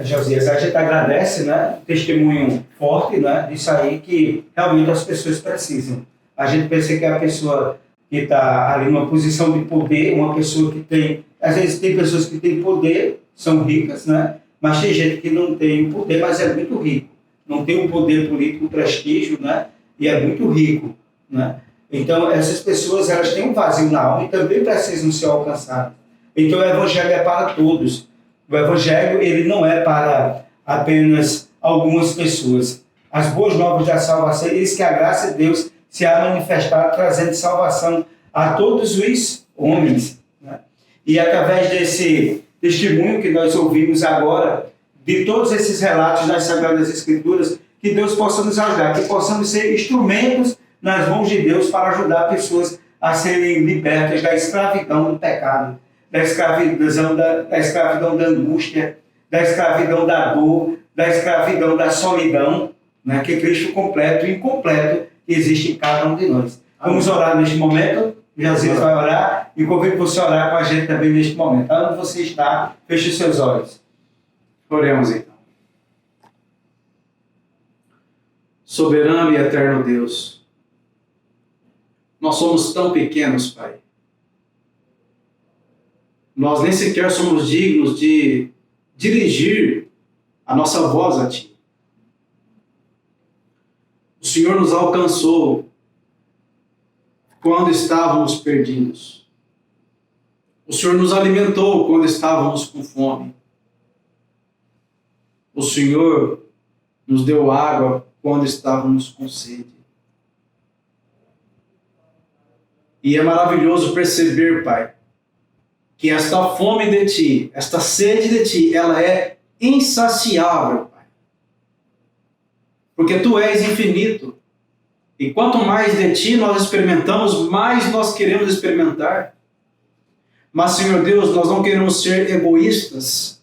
Josias, a gente agradece, né, testemunho forte, né, disso aí que realmente as pessoas precisam. A gente pensa que a pessoa que está ali numa posição de poder, uma pessoa que tem... Às vezes tem pessoas que têm poder, são ricas, né, mas tem gente que não tem poder, mas é muito rico. Não tem um poder político, um prestígio, né, e é muito rico, né. Então, essas pessoas, elas têm um vazio na alma e também precisam ser alcançadas. Então, o Evangelho é para todos. O Evangelho, ele não é para apenas algumas pessoas. As boas novas da salvação, eis que a graça de Deus se há manifestado, trazendo salvação a todos os homens, né? E através desse testemunho que nós ouvimos agora, de todos esses relatos nas Sagradas Escrituras, que Deus possa nos ajudar, que possamos ser instrumentos nas mãos de Deus para ajudar pessoas a serem libertas da escravidão do pecado, da escravidão da angústia, da escravidão da dor, da escravidão da solidão, né, que Cristo completo e incompleto existe em cada um de nós. Vamos orar neste momento. Jesus vai orar e convido você a orar com a gente também neste momento. Onde você está, feche os seus olhos. Oremos então. Soberano e eterno Deus, nós somos tão pequenos, Pai. Nós nem sequer somos dignos de dirigir a nossa voz a Ti. O Senhor nos alcançou quando estávamos perdidos. O Senhor nos alimentou quando estávamos com fome. O Senhor nos deu água quando estávamos com sede. E é maravilhoso perceber, Pai, que esta fome de Ti, esta sede de Ti, ela é insaciável, Pai. Porque Tu és infinito. E quanto mais de Ti nós experimentamos, mais nós queremos experimentar. Mas, Senhor Deus, nós não queremos ser egoístas.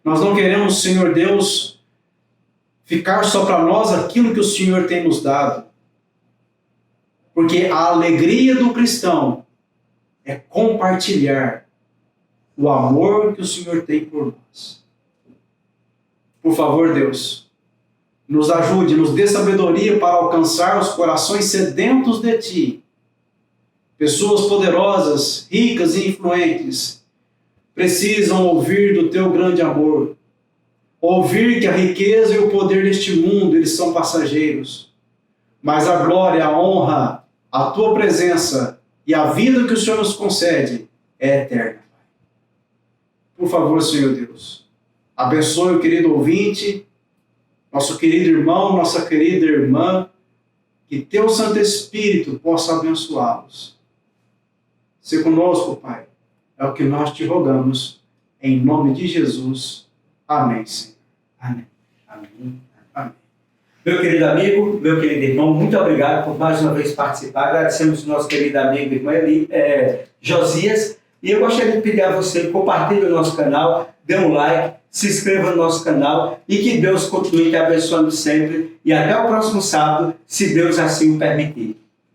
Nós não queremos, Senhor Deus, ficar só para nós aquilo que o Senhor tem nos dado. Porque a alegria do cristão é compartilhar o amor que o Senhor tem por nós. Por favor, Deus, nos ajude, nos dê sabedoria para alcançar os corações sedentos de Ti. Pessoas poderosas, ricas e influentes precisam ouvir do Teu grande amor. Ouvir que a riqueza e o poder deste mundo, eles são passageiros. Mas a glória, a honra, a Tua presença e a vida que o Senhor nos concede é eterna. Por favor, Senhor Deus, abençoe o querido ouvinte, nosso querido irmão, nossa querida irmã, que Teu Santo Espírito possa abençoá-los. Se conosco, Pai, é o que nós Te rogamos, em nome de Jesus. Amém, Senhor. Amém. Amém. Amém. Meu querido amigo, meu querido irmão, muito obrigado por mais uma vez participar. Agradecemos o nosso querido amigo e irmão Josias. E eu gostaria de pedir a você, compartilhe o nosso canal, dê um like, se inscreva no nosso canal e que Deus continue te abençoando sempre. E até o próximo sábado, se Deus assim o permitir.